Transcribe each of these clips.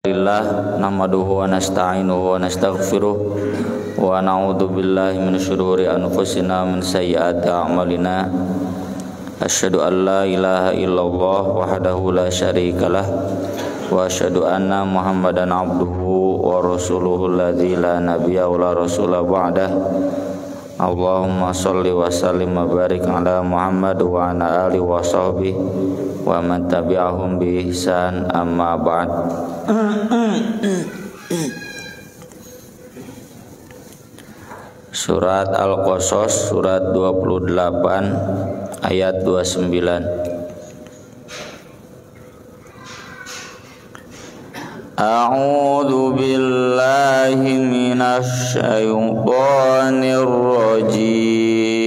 Alhamdulillah nahmaduhu wa nasta'inuhu wa nastaghfiruh wa na'udzu billahi min syururi anfusina min sayyiati a'malina. Asyhadu an la ilaha illallah wahdahu la syarikalah wa asyhadu anna Muhammadan abduhu wa rasuluhu alladzi la nabiyya wa la rasula ba'dah. Allahumma shalli wa sallim wa barik ala Muhammad wa ala alihi wa sahbihi wa man tabi'ahum bi ihsan, amma ba'd. Surat Al-Qasas surat 28 ayat 29. A'udzu billahi minasy syaithanir rajim.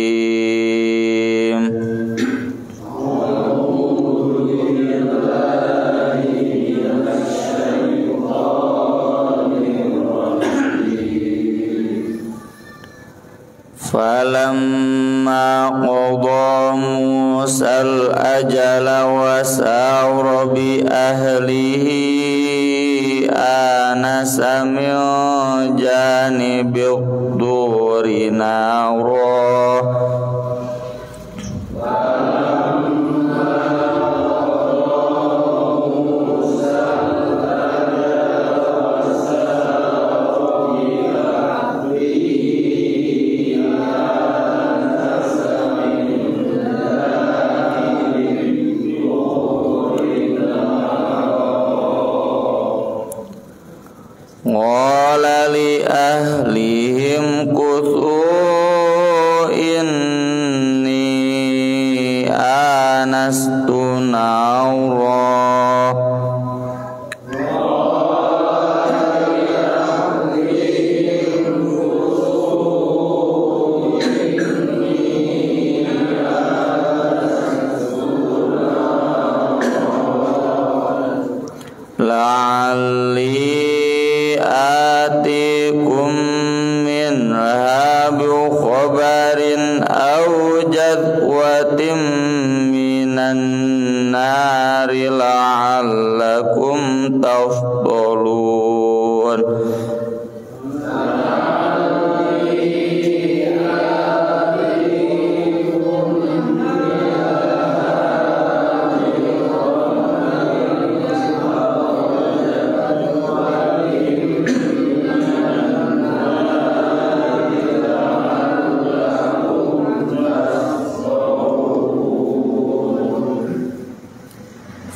Falamma qada Musal ajala wa sa'ra bi ahlihi anasa min janibi dhuri nara qala li ahlihim kuthu inni anastu nara la'alli atikum minha bi khabarin aw jadwatin minan nari la'allakum tafdhalun.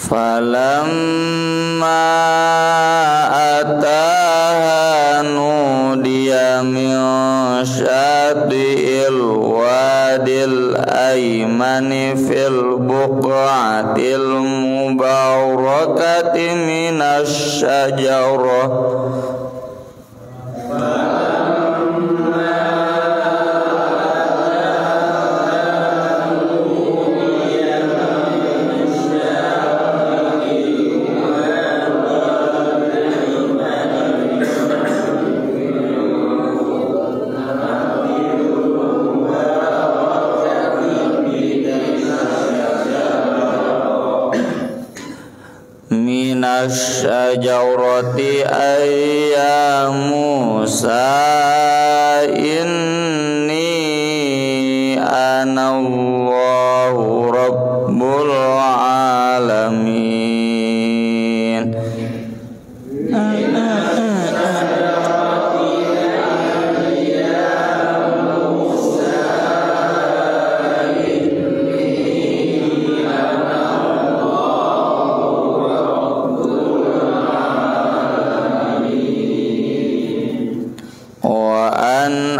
Falamma ataha nudiya min syati'il wadil aymani fil buqatil mubarakati minasy syajarah syajarati ayya Musa inni anallahu rabbul alamin.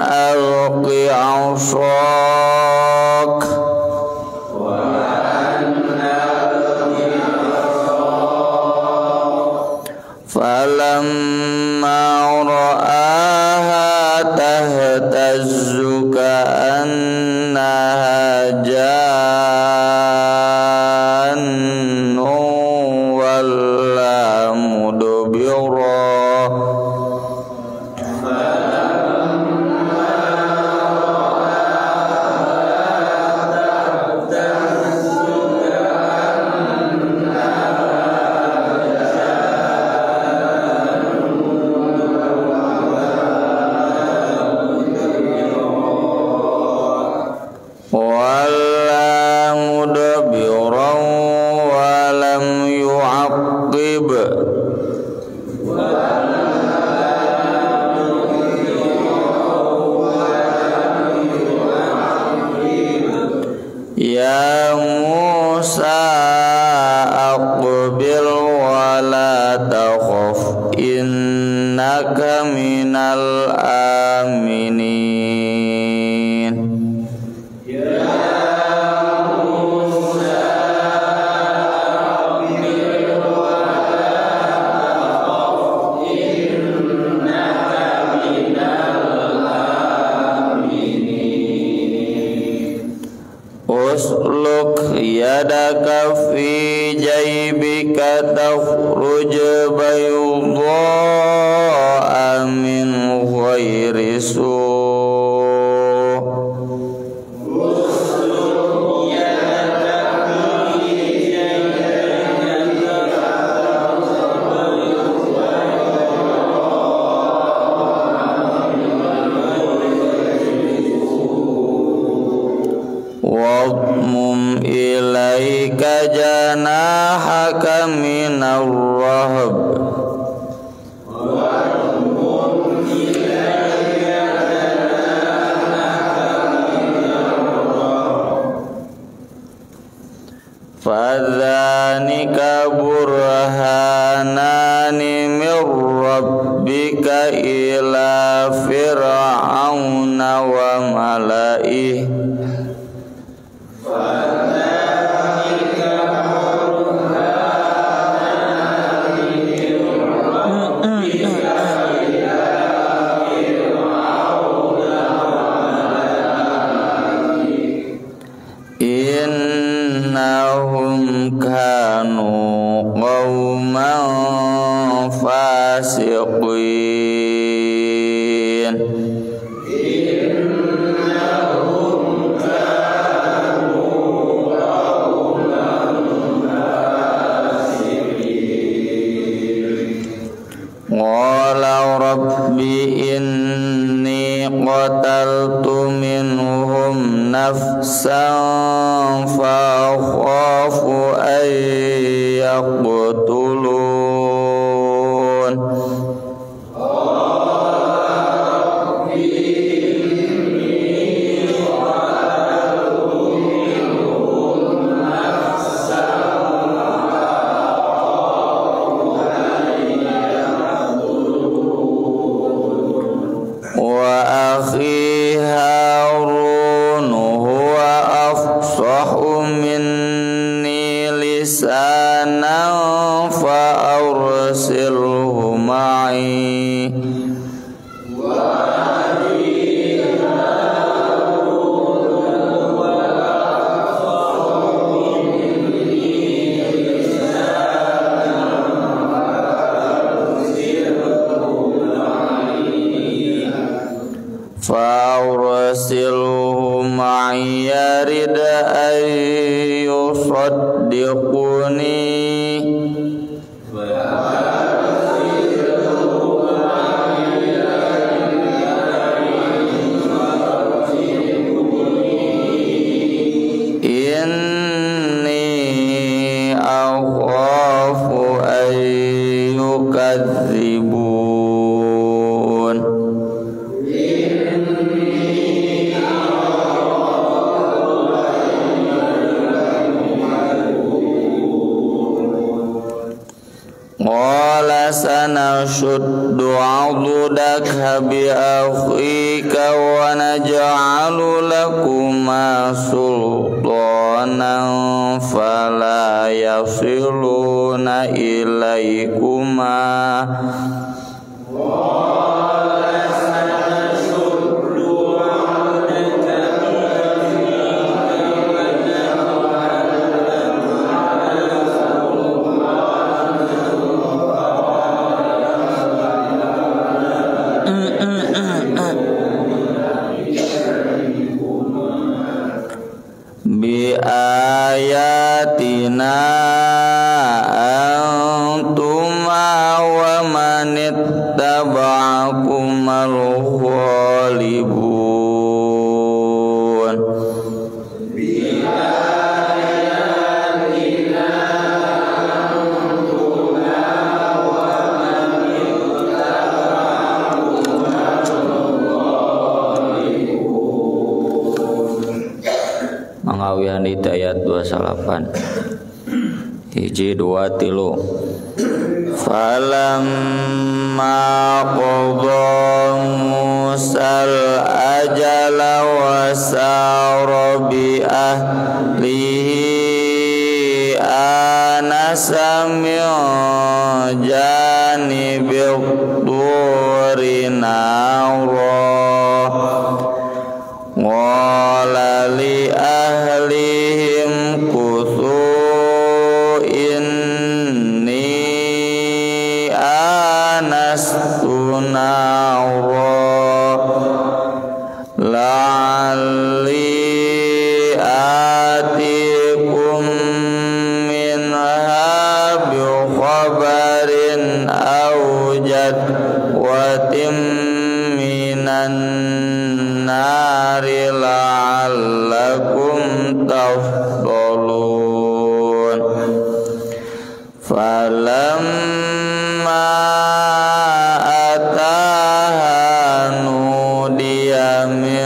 Alqi asak falamma ra'aha tahtazzu ka'annaha jannu walla mudbira Ya Musa aqbil wa la takhaf innaka minal aminin. Usluk yadaka fi jaybika takhruj bayda'a min ghairi su'. Wadmum ilaika janahaka minar rahab. Fadhanika burhanani min rabbika ila fir'auna wa mala'ih. Innahum kanu qauman fasiqin. Qala rabbi inni qataltu minhum nafsan fa akhafu an yaqtulun. Wa akhi Harun huwa afsahu minni lisanan fa arsilhu ma'i. Fa'ursilhu ma'i yarid an yusaddiquni. Inni akhafu an yukadzibun. Qala sanashuddu 'adudaka bi akhika wa naj'alu lakuma sultanan fala yasiluna ilaikuma. Bi ayatina antuma wa manittaba'akumal ghalibun. Bi ayatina antuma wa manittaba'akumal bagian itu ayat 28. Hiji dua tilu. Falamma qada Musal ajala wa sara bi ahlihi anasa min janibil turi nara qala li ahlihim kuthu inni anastu nara la'alli atikum minha bi khabarin aw jadwatin minan nari la'allakum tafdhalun. Falamma ataha nudiya min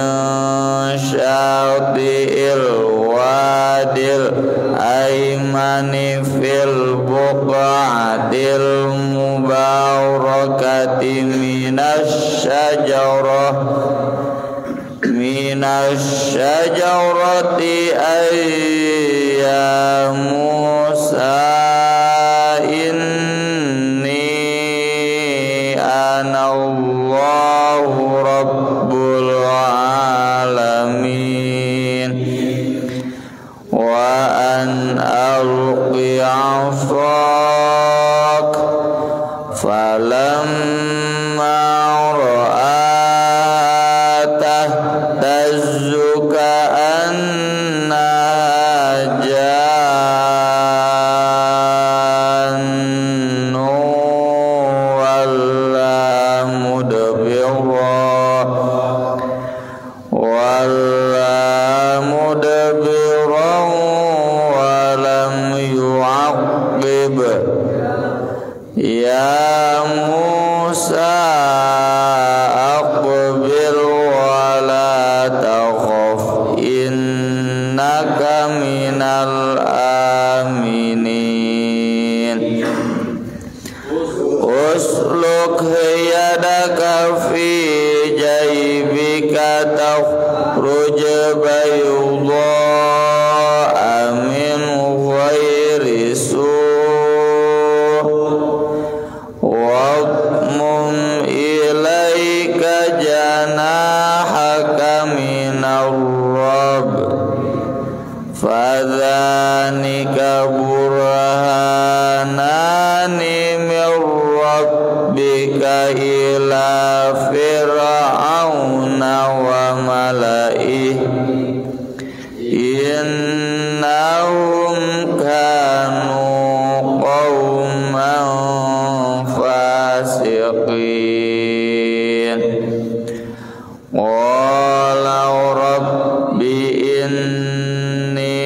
syati'il wadil aymani fil buqatil mubarakati minasyajarati ayya Musa inni anallahu rabbul alamin wa an alqi 'asak falamma tazzuka anna jannu walla mudbira walam yu'aqib ya Musa aqbil wala takhaf innaka minal aminin usluk yadaka fi jaybika takhruj bayda min ghairi wadmum ilaika janahaka minar rabb fadhanika burhanani min rabbika ila fir'auna wa malaih innahum kanu qauman fasiqin qala rabbi inni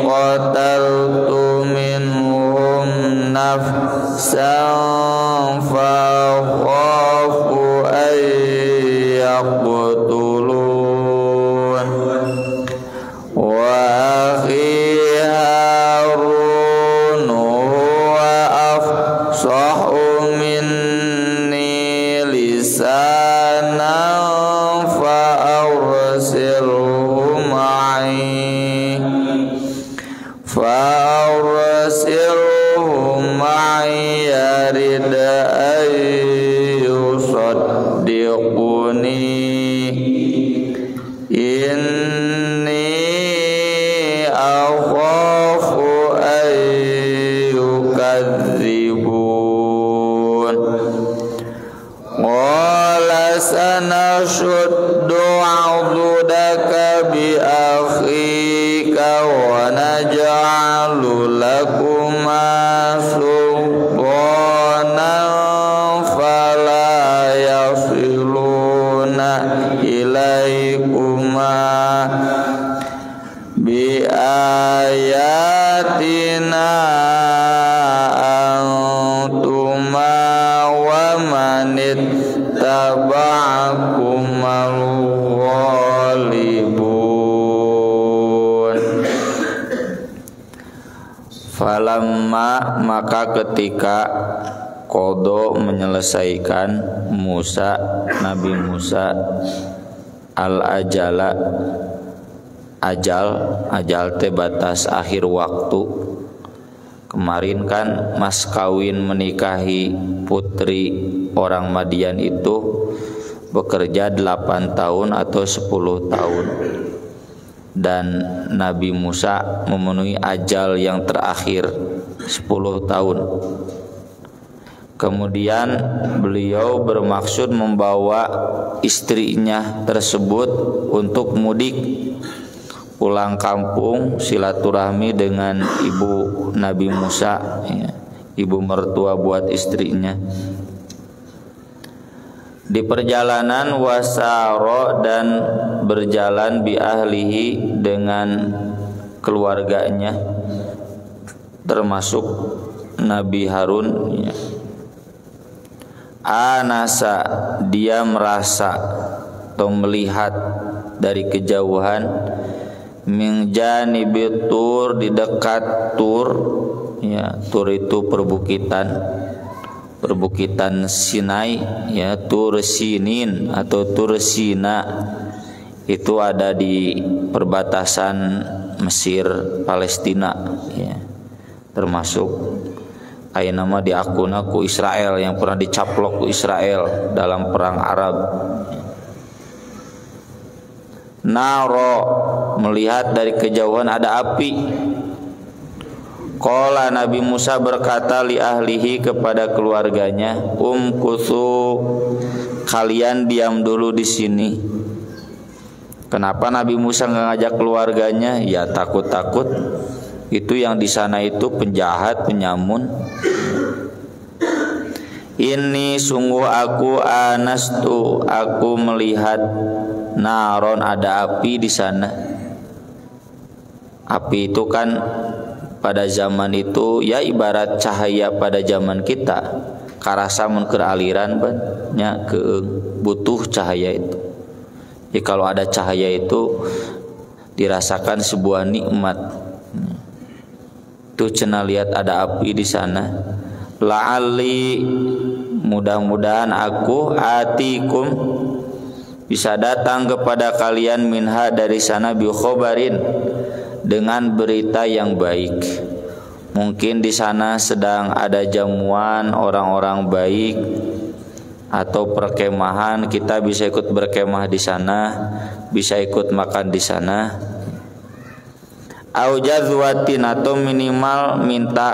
qataltu minhum nafsan fa khafu an yaqtulun wa akhi Harun huwa afsahu minni lisanan fa arsilhu ma'i yarid an yusaddiquni inni akhafu an yukadzibun qala sanashuddu 'adudaka bi akhika wa naj'alu lakuma sultanan fala yasiluna ilaikuma bi ayatina antuma wa manittaba'akumal ghalibun. Falamma maka ketika qada menyelesaikan Nabi Musa al ajala ajal teh batas akhir waktu. Kemarin kan mas kawin menikahi putri orang Madian itu bekerja 8 tahun atau 10 tahun, dan Nabi Musa memenuhi ajal yang terakhir 10 tahun. Kemudian beliau bermaksud membawa istrinya tersebut untuk mudik pulang kampung, silaturahmi dengan ibu Nabi Musa, ya, ibu mertua buat istrinya. Di perjalanan wasaro dan berjalan bi ahlihi dengan keluarganya, termasuk Nabi Harun, ya. Anasa dia merasa atau melihat dari kejauhan min janibi Tur di dekat Tur, ya, Tur itu perbukitan Sinai, ya, Tur Sinin atau Tur Sina itu ada di perbatasan Mesir Palestina, ya, termasuk aya nama diakuna ku Israel yang pernah dicaplok ku Israel dalam perang Arab. Naro melihat dari kejauhan ada api. Qala Nabi Musa berkata li ahlihi kepada keluarganya, kusu kalian diam dulu di sini. Kenapa Nabi Musa ngajak keluarganya? Ya takut itu yang di sana itu penjahat, penyamun. Ini sungguh aku anastu, aku melihat naron ada api di sana. Api itu kan pada zaman itu ya ibarat cahaya pada zaman kita. Karasa mun keur aliran banyak butuh cahaya itu. Jadi kalau ada cahaya itu dirasakan sebuah nikmat. Tuh cenah lihat ada api di sana. La'alli mudah-mudahan aku atikum bisa datang kepada kalian minha dari sana bi khobarin dengan berita yang baik. Mungkin di sana sedang ada jamuan orang-orang baik atau perkemahan, kita bisa ikut berkemah di sana, bisa ikut makan di sana. Au jazwatin atau minimal minta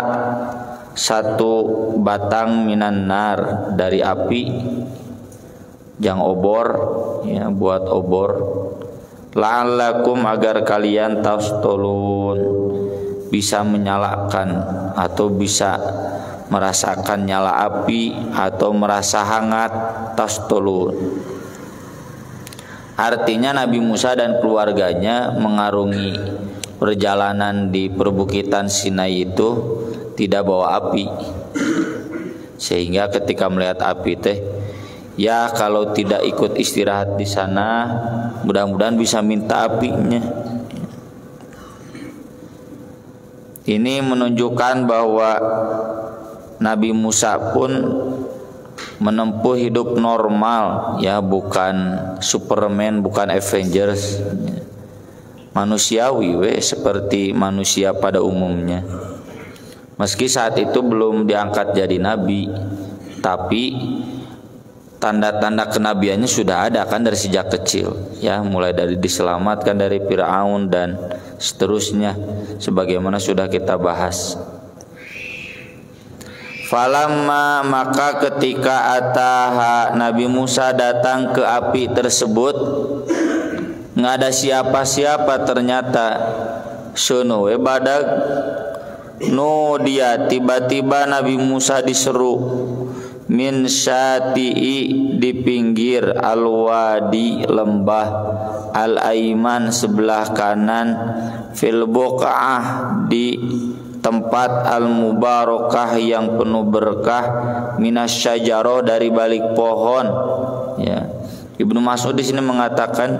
satu batang minan nar dari api, jang obor, ya, buat obor. La'allakum agar kalian tastolun bisa menyalakan atau bisa merasakan nyala api atau merasa hangat. Tastolun artinya Nabi Musa dan keluarganya mengarungi perjalanan di perbukitan Sinai itu tidak bawa api, sehingga ketika melihat api teh, ya kalau tidak ikut istirahat di sana, mudah-mudahan bisa minta apinya. Ini menunjukkan bahwa Nabi Musa pun menempuh hidup normal, ya, bukan Superman, bukan Avengers, manusiawi seperti manusia pada umumnya. Meski saat itu belum diangkat jadi nabi, tapi tanda-tanda kenabiannya sudah ada kan dari sejak kecil, ya, mulai dari diselamatkan dari Firaun dan seterusnya sebagaimana sudah kita bahas. Falamma maka ketika ataha Nabi Musa datang ke api tersebut, nggak ada siapa-siapa ternyata. Sono badag no dia tiba-tiba Nabi Musa diseru min syati'i di pinggir al-wadi lembah al-aiman sebelah kanan fil buqa'ah di tempat al-mubarakah yang penuh berkah minasyajarah dari balik pohon, ya. Ibnu Mas'ud di sini mengatakan,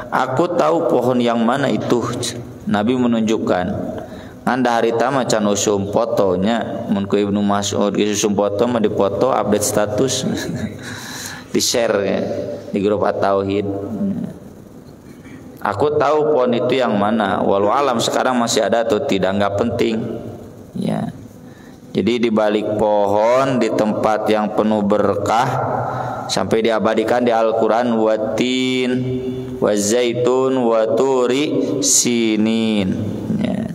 aku tahu pohon yang mana itu. Nabi menunjukkan, Anda harita mah can usum fotonya, mun ku Ibnu Mas'ud geus usum foto mah dipoto update status. Di-share ya, di grup At-Tauhid. Aku tahu pohon itu yang mana, walau alam sekarang masih ada atau tidak, enggak penting. Ya. Jadi di balik pohon di tempat yang penuh berkah sampai diabadikan di Al-Qur'an watin wazaitun waturi sinin. Ya.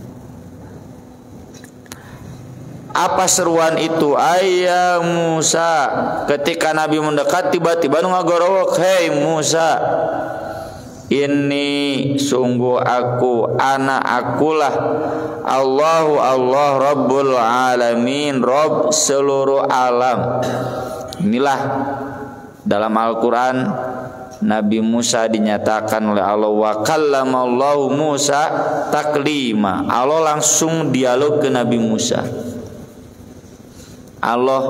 Apa seruan itu? Ayya Musa, ketika Nabi mendekat tiba-tiba nu ngagorowok, "Hei Musa, ini sungguh aku, anak akulah Allahu Allah Rabbul Alamin, Rabb seluruh alam." Inilah dalam Al-Quran Nabi Musa dinyatakan oleh Allah, wa kallamallahu Musa taklima. Allah langsung dialog ke Nabi Musa. Allah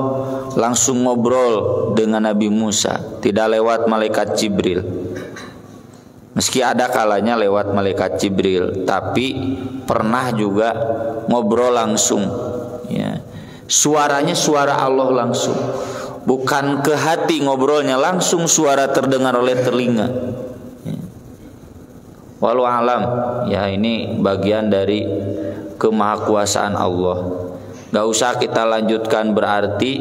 langsung ngobrol dengan Nabi Musa, tidak lewat malaikat Jibril. Meski ada kalanya lewat malaikat Jibril, tapi pernah juga ngobrol langsung. Ya. Suaranya suara Allah langsung, bukan ke hati ngobrolnya, langsung suara terdengar oleh telinga. Ya. Walau alam, ya ini bagian dari kemahakuasaan Allah. Gak usah kita lanjutkan berarti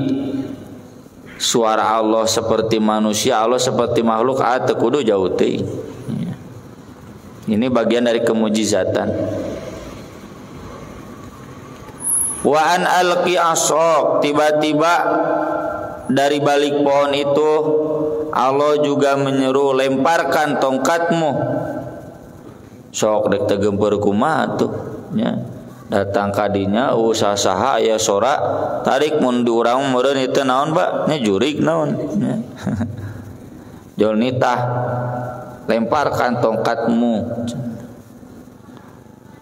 suara Allah seperti manusia, Allah seperti makhluk, kudu jauh teh. Ini bagian dari kemujizatan. Wa an alqi asok, tiba-tiba dari balik pohon itu Allah juga menyeru, lemparkan tongkatmu. Sok dek tegempeur kumaha tuh nya. Datang kadinya usaha aya sora tarik mun di urang meureun itu naon Pak? Nya jurig naon nya. Jol nitah lemparkan tongkatmu.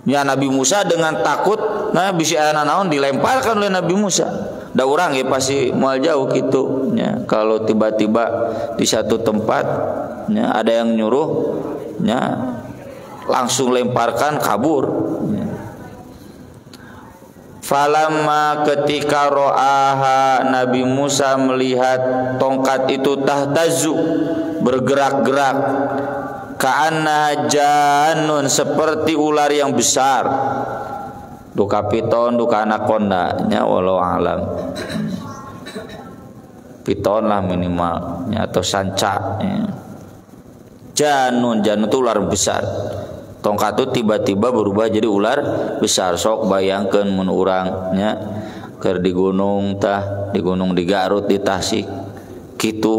Ya Nabi Musa dengan takut, nah bisi aya naon dilemparkan oleh Nabi Musa. Da urang ge pasti moal jauh kitu nya. Kalau tiba-tiba di satu tempat nya ada yang nyuruh nya langsung lemparkan kabur. Ya. Falamma ketika ro'aha Nabi Musa melihat tongkat itu tahtazu bergerak-gerak, ka'anna jannun seperti ular yang besar, duka piton duka anaconda nya walau alam, piton lah minimalnya atau sanca ya. Jannun itu ular besar. Tongkat itu tiba-tiba berubah jadi ular besar. Sok bayangkeun mun urang nya keur di gunung tah, di gunung di Garut, di Tasik kitu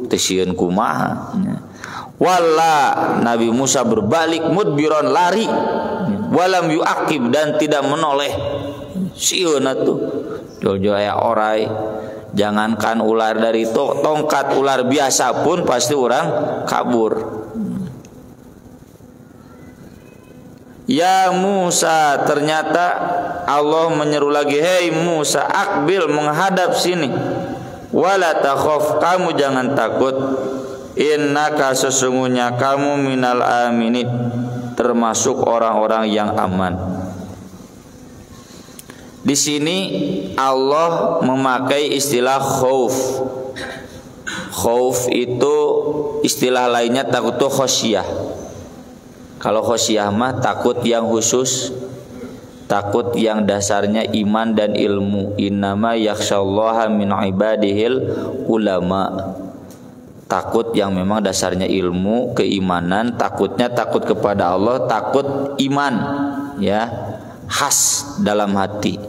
teu sieun kumaha nya. Walla Nabi Musa berbalik mudbiron lari, walam yuaqib dan tidak menoleh. Sieun atuh jojo aya orai. Jangankan ular dari tongkat, ular biasa pun pasti orang kabur. Ya Musa, ternyata Allah menyeru lagi, hei Musa, akbil menghadap sini. Wala takhaf, kamu jangan takut. Innaka sesungguhnya kamu minal aminin, termasuk orang-orang yang aman. Di sini Allah memakai istilah khauf. Khauf itu istilah lainnya takut itu khosyah. Kalau khosyah mah takut yang khusus, takut yang dasarnya iman dan ilmu. Innama yakhsyallaha min ibadihil ulama. Takut yang memang dasarnya ilmu, keimanan, takutnya takut kepada Allah, takut iman, ya, khas dalam hati.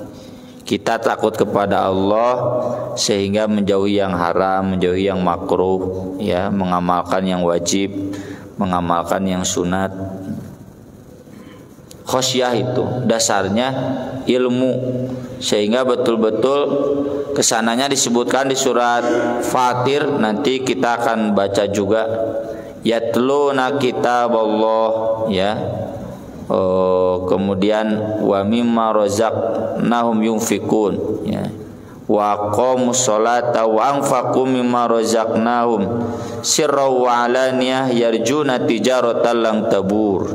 Kita takut kepada Allah sehingga menjauhi yang haram, menjauhi yang makruh, ya, mengamalkan yang wajib, mengamalkan yang sunat. Khosyah itu dasarnya ilmu, sehingga betul-betul kesananya disebutkan di surat Fatir. Nanti kita akan baca juga, yatluna kitaballah, ya. Kemudian wa mimma razaqnahum yunfikun, ya. Wa aqamus sholata wa anfaqu mimma razaqnahum sirran wa alaniyah yarjuna tijaratan lan tabur.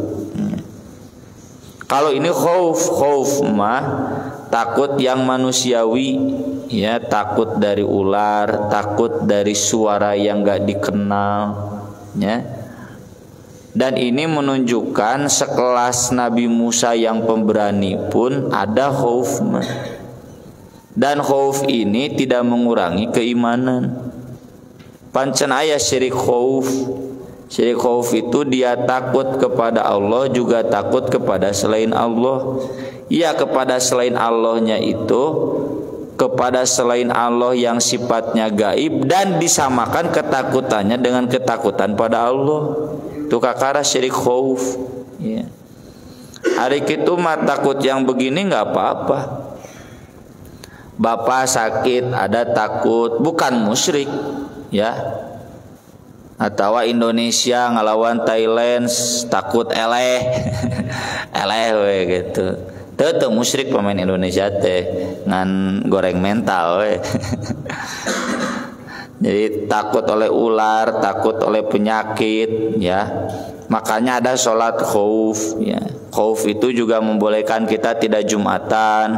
Kalau ini khauf mah takut yang manusiawi, ya, takut dari ular, takut dari suara yang enggak dikenal, ya. Dan ini menunjukkan sekelas Nabi Musa yang pemberani pun ada khauf. Dan khauf ini tidak mengurangi keimanan. Pancen aya syirik khauf. Syirik khauf itu dia takut kepada Allah juga takut kepada selain Allah. Ya, kepada selain Allahnya itu kepada selain Allah yang sifatnya gaib dan disamakan ketakutannya dengan ketakutan pada Allah. Itu kakara syirik khauf, ya. Hari itu mah takut yang begini nggak apa-apa. Bapak sakit ada takut, bukan musyrik, ya. Atau Indonesia ngelawan Thailand takut eleh, eleh we gitu. Teu musyrik pemain Indonesia teh ngan goreng mental we. Jadi takut oleh ular, takut oleh penyakit, ya. Makanya ada sholat khauf, ya. Khauf itu juga membolehkan kita tidak jumatan,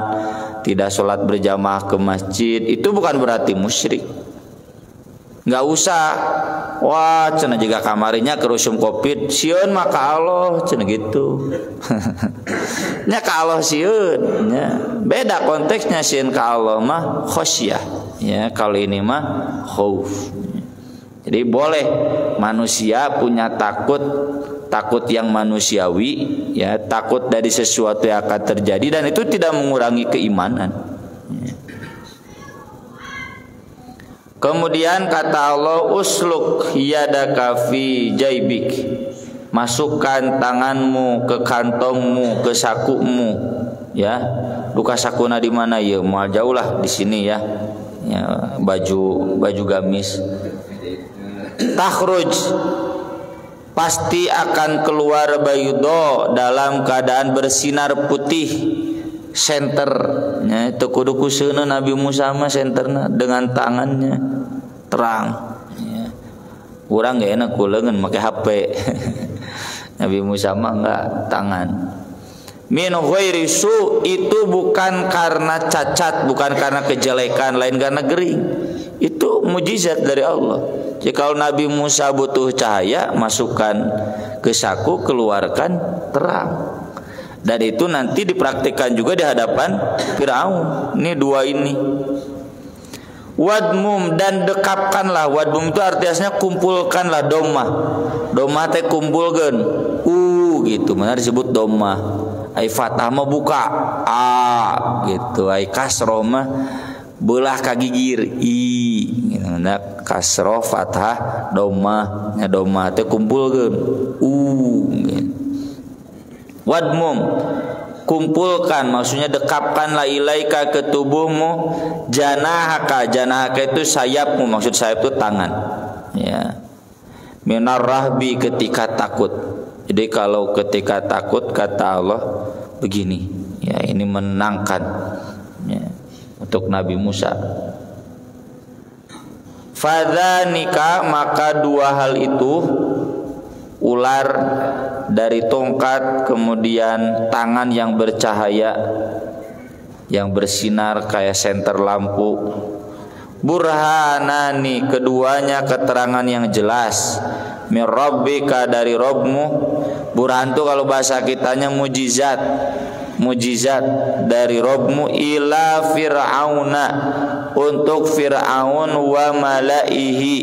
tidak sholat berjamaah ke masjid. Itu bukan berarti musyrik. Nggak usah, wah cenah juga kamarinya kerusum covid, sieun maka Allah cenah gitu. Nya ka Allah sieun, ya. Beda konteksnya sieun ka Allah mah khosyah, ya. Kalau ini mah khauf. Jadi boleh manusia punya takut yang manusiawi, ya, takut dari sesuatu yang akan terjadi dan itu tidak mengurangi keimanan. Ya. Kemudian kata Allah, usluk yadaka fi jaibik, masukkan tanganmu ke kantongmu, ke sakumu, ya. Buka sakuna di mana ya? Mal jauh lah di sini, ya. Ya, baju gamis. Takhruj, pasti akan keluar bayudo dalam keadaan bersinar putih. Senter, ya, itu kudu kuseuna Nabi Musa mah senterna dengan tangannya terang, ya. Urang gak enak kuleungeun make HP. Nabi Musa mah enggak, tangan. Min ghairi su, itu bukan karena cacat, bukan karena kejelekan, lain karena gering. Itu mujizat dari Allah. Jadi kalau Nabi Musa butuh cahaya, masukkan ke saku, keluarkan terang. Dan itu nanti dipraktikkan juga di hadapan Firaun. Ini dua ini. Wadmum, dan dekapkanlah. Wadmum itu artinya kumpulkanlah, domah. Domah teh kumpulkeun. Gitu. Mana disebut domah. Ai fathah mah buka. Gitu. Ai kasroh mah belah kagigir. Gitu. Nah, kasroh fathah domah. Nya domah teh kumpulkeun. Gitu. Wadmum, kumpulkan, maksudnya dekapkanlah ilaika ke tubuhmu, janahaka, janahaka itu sayapmu, maksud sayap itu tangan, ya. Minar rahbi, ketika takut. Jadi kalau ketika takut kata Allah begini, ya, ini menenangkan, ya, untuk Nabi Musa. Fadzanika, maka dua hal itu, ular dari tongkat, kemudian tangan yang bercahaya, yang bersinar kayak senter lampu. Burhanani, keduanya keterangan yang jelas. Mir rabbika, dari Rabbmu. Burhan itu kalau bahasa kitanya mujizat. Mujizat dari Rabbmu ila fir'auna, untuk Fir'aun wa malaihi,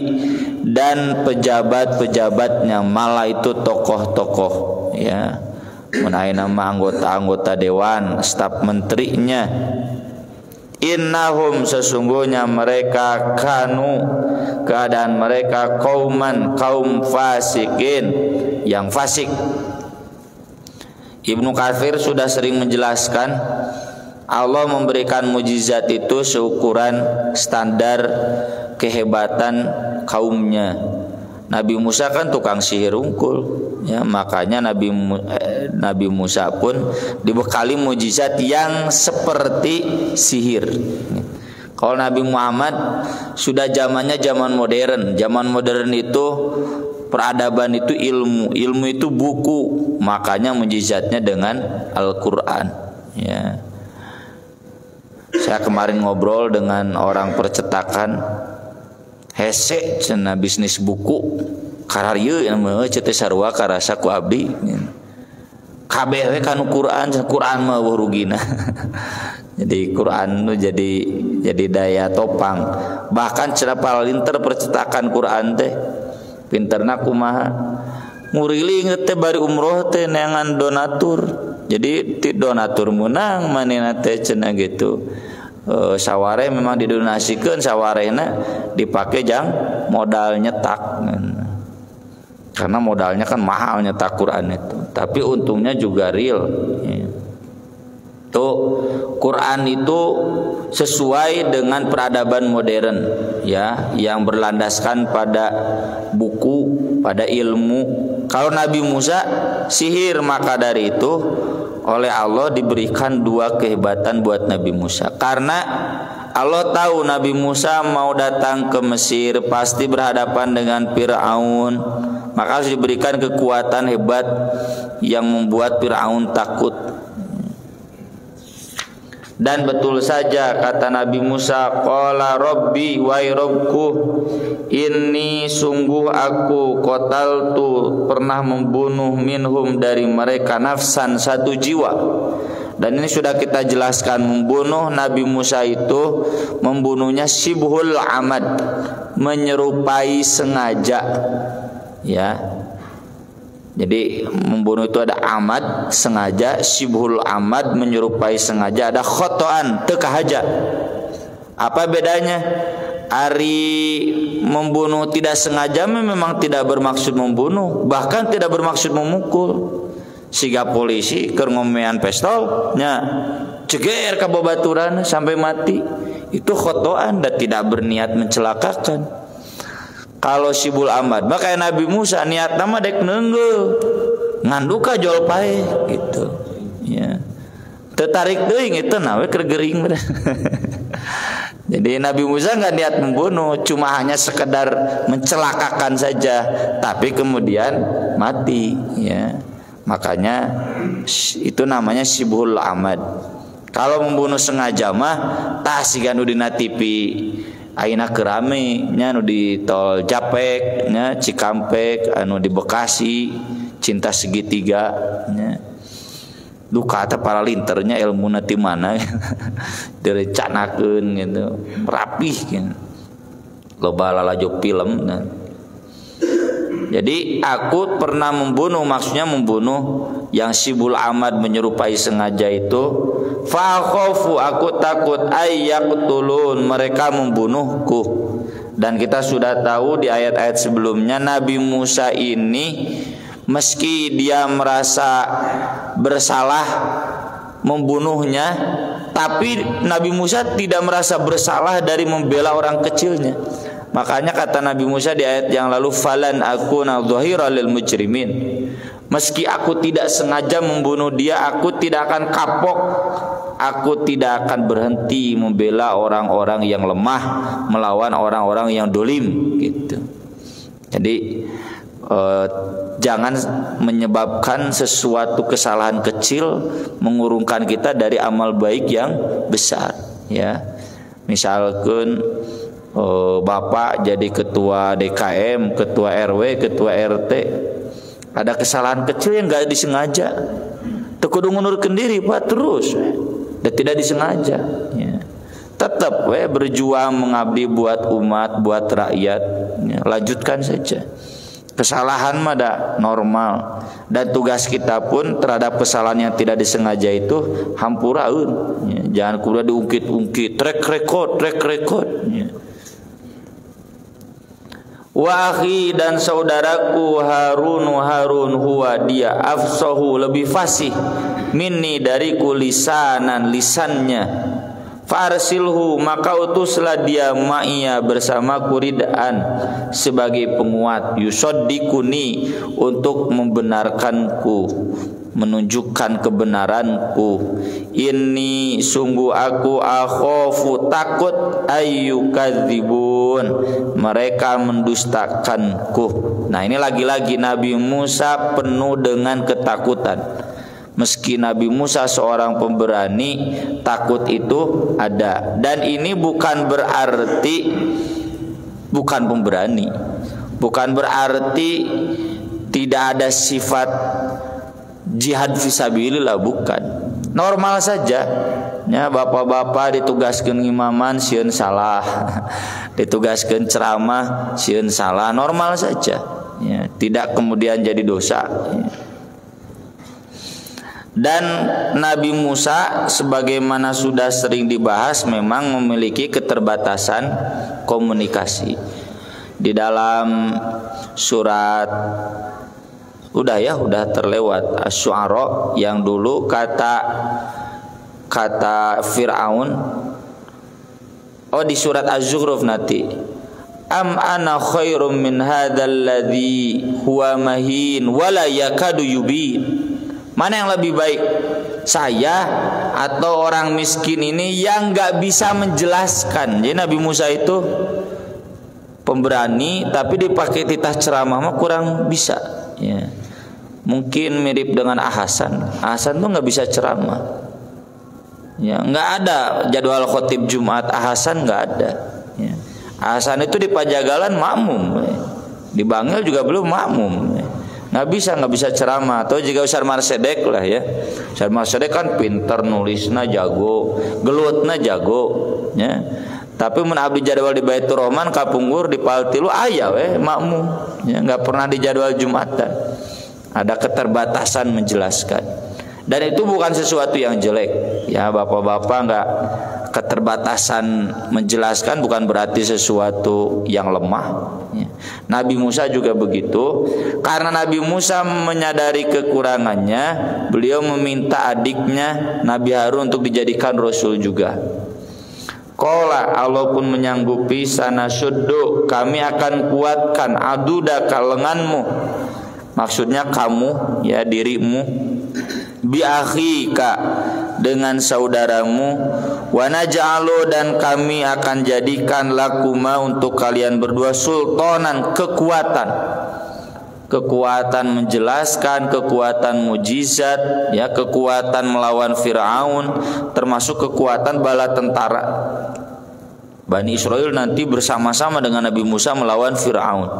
dan pejabat-pejabatnya. Mala itu tokoh-tokoh, ya. Menaik nama anggota-anggota dewan, staf menterinya. Innahum, sesungguhnya mereka, kanu, keadaan mereka, kauman, kaum fasikin, yang fasik. Ibnu Katsir sudah sering menjelaskan, Allah memberikan mujizat itu seukuran standar kehebatan kaumnya. Nabi Musa kan tukang sihir unggul, ya, makanya Nabi Musa pun dibekali mujizat yang seperti sihir. Kalau Nabi Muhammad sudah zamannya zaman modern. Zaman modern itu peradaban itu ilmu, ilmu itu buku, makanya mujizatnya dengan Al-Quran. Ya. Saya kemarin ngobrol dengan orang percetakan, hese cenah bisnis buku, kararya yang ceute sarua karasa ku abdi. Kabeh we kana Quran mah rugina. Jadi Quran itu jadi daya topang. Bahkan cenah palinter percetakan Quran teh pinterna kumaha nguriling teh bari umroh teh neangan donatur. Jadi ti donatur menang manehna teh cenah gitu. Saware memang didonasikeun, sawarehna dipake jang modal nyetak. Karena modalnya kan mahal nyetak Quran itu. Tapi untungnya juga real. Tuh Quran itu sesuai dengan peradaban modern, ya, yang berlandaskan pada buku, pada ilmu. Kalau Nabi Musa sihir, maka dari itu oleh Allah diberikan dua kehebatan buat Nabi Musa. Karena Allah tahu Nabi Musa mau datang ke Mesir pasti berhadapan dengan Fir'aun, maka harus diberikan kekuatan hebat yang membuat Fir'aun takut. Dan betul saja kata Nabi Musa, qala rabbi wa rabbku, inni sungguh aku qataltu pernah membunuh minhum dari mereka nafsan satu jiwa. Dan ini sudah kita jelaskan, membunuh Nabi Musa itu membunuhnya sibhul amad, menyerupai sengaja, ya. Jadi membunuh itu ada amad sengaja, sibhul amad menyerupai sengaja, ada khotoan tekahaja. Apa bedanya? Ari membunuh tidak sengaja memang tidak bermaksud membunuh, bahkan tidak bermaksud memukul. Siga polisi keur ngomean pistol nya ceger ka babaturan sampai mati, itu khotoan dan tidak berniat mencelakakan. Kalau sibul amad, maka Nabi Musa niat nama dek neunggeu nganduka jol pae gitu, ya. Tertarik teuing itu nawe keur geuring. Jadi Nabi Musa enggak niat membunuh, cuma hanya sekedar mencelakakan saja, tapi kemudian mati, ya. Makanya itu namanya sibul amad. Kalau membunuh sengaja mah tah siga nu dina TV ayeuna kerame nya anu di tol Japek nya Cikampek, anu di Bekasi Cinta Segitiga nya duka teh para linternya ilmuna ti mana direncanakeun gitu rapih gitu. Loba lalajog film nah. Jadi aku pernah membunuh, maksudnya membunuh yang sibul amad menyerupai sengaja itu. Fa khaufu, aku takut ayyaqtulun, mereka membunuhku. Dan kita sudah tahu di ayat-ayat sebelumnya Nabi Musa ini meski dia merasa bersalah membunuhnya, tapi Nabi Musa tidak merasa bersalah dari membela orang kecilnya. Makanya kata Nabi Musa di ayat yang lalu, falan akuna dhahira lil mujrimin. Meski aku tidak sengaja membunuh dia, aku tidak akan kapok. Aku tidak akan berhenti membela orang-orang yang lemah, melawan orang-orang yang dolim gitu. Jadi jangan menyebabkan sesuatu kesalahan kecil mengurungkan kita dari amal baik yang besar, ya. Misalkan Bapak jadi ketua DKM, ketua RW, ketua RT, ada kesalahan kecil yang gak disengaja, teu kudu ngundurkeun diri Pak terus, dan tidak disengaja, ya. Tetap berjuang mengabdi buat umat, buat rakyat, ya. Lanjutkan saja. Kesalahan mah normal, dan tugas kita pun terhadap kesalahan yang tidak disengaja itu hampuraeun, ya. Jangan kudu diungkit-ungkit, track record, ya. Wa akhi, dan saudaraku Harun huwa dia afsahu lebih fasih minni dariku lisanan lisannya, farsilhu maka utuslah dia ma'iyya bersamaku ridaan sebagai penguat, yusaddiquni untuk membenarkanku, menunjukkan kebenaranku. Inni sungguh aku akhafu takut ayyukadzibun, mereka mendustakanku. Nah, ini lagi-lagi Nabi Musa penuh dengan ketakutan. Meski Nabi Musa seorang pemberani, takut itu ada. Dan ini bukan berarti bukan pemberani, bukan berarti tidak ada sifat jihad fisabilillah, bukan. Normal saja. Ya, bapak-bapak ditugaskan imaman sieun salah, ditugaskan ceramah sieun salah, normal saja. Ya, tidak kemudian jadi dosa. Ya. Dan Nabi Musa sebagaimana sudah sering dibahas memang memiliki keterbatasan komunikasi. Di dalam surat udah terlewat Asy-Syu'ara yang dulu kata Fir'aun, di surat Az-Zukhruf nanti, am ana khairum min hadzal ladzi huwa mahin wala yakadu yubin. Mana yang lebih baik, saya atau orang miskin ini yang gak bisa menjelaskan? Jadi Nabi Musa itu pemberani, tapi dipakai titah ceramah mah kurang bisa. Ya. Mungkin mirip dengan Ahsan. Ahsan tuh gak bisa ceramah. Ya, nggak ada jadwal khotib Jumat Ahsan, nggak ada. Ya. Ahsan itu di Pajagalan makmum, di Bangil juga belum makmum. Nggak bisa ceramah. Atau juga Ustaz Marsedek lah ya. Ustaz Marsedek kan pinter nulisna jago, gelutna jago, ya. Tapi mun abdi jadwal di Baitur Rahman kapunggur di Paltilu aya we makmum, ya, nggak pernah di jadwal Jumatan. Ada keterbatasan menjelaskan. Dan itu bukan sesuatu yang jelek. Ya, bapak-bapak nggak keterbatasan menjelaskan bukan berarti sesuatu yang lemah. Ya. Nabi Musa juga begitu. Karena Nabi Musa menyadari kekurangannya, beliau meminta adiknya Nabi Harun untuk dijadikan rasul juga. Qala, Allah pun menyanggupi, sanasuddu, kami akan kuatkan aduda lenganmu. Maksudnya kamu, ya, dirimu, bi akhika, dengan saudaramu, wa naj'alu, dan kami akan jadikan lakuma, untuk kalian berdua, sultanan, kekuatan menjelaskan, kekuatan mujizat, ya, kekuatan melawan Fir'aun, termasuk kekuatan bala tentara. Bani Israel nanti bersama-sama dengan Nabi Musa melawan Fir'aun.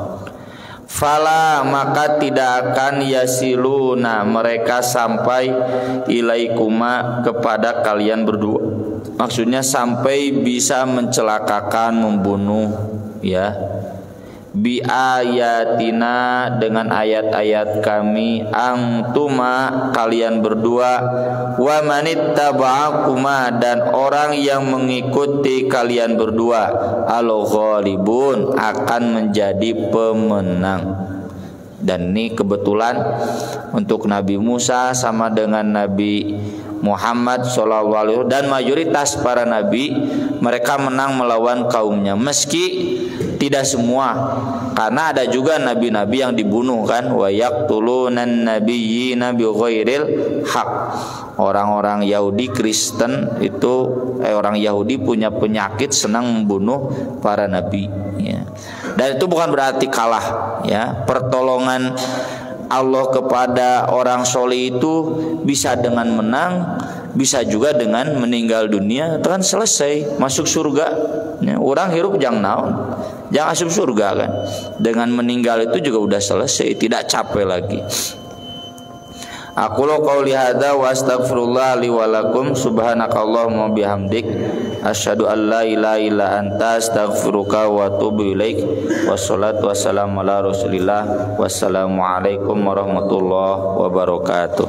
Fala, maka tidak akan yasiluna, mereka sampai ilaikuma, kepada kalian berdua. Maksudnya sampai bisa mencelakakan, membunuh, ya. Bi ayatina, dengan ayat-ayat kami, angtuma, kalian berdua, wa manittaba'akuma, dan orang yang mengikuti kalian berdua, al-ghalibun, akan menjadi pemenang. Dan ini kebetulan untuk Nabi Musa sama dengan Nabi Muhammad SAW dan mayoritas para nabi, mereka menang melawan kaumnya. Meski tidak semua, karena ada juga nabi-nabi yang dibunuh kan, wa yaqtulunan nabiyyina bighairil haq. Orang-orang Yahudi Kristen itu orang Yahudi punya penyakit senang membunuh para nabi, ya. Dan itu bukan berarti kalah, ya. Pertolongan Allah kepada orang soleh itu bisa dengan menang, bisa juga dengan meninggal dunia, itu kan selesai, masuk surga, ya. Orang hirup jangan naon, jangan masuk surga kan. Dengan meninggal itu juga udah selesai, tidak capek lagi. Aku qouli hadza wa astaghfirullah li wa lakum, subhanakallahumma bihamdik, asyhadu an la ilaha illa anta, astaghfiruka wa atubu ilaik. Wassalatu wassalamu ala Rasulillah. Wassalamu alaikum warahmatullahi wabarakatuh.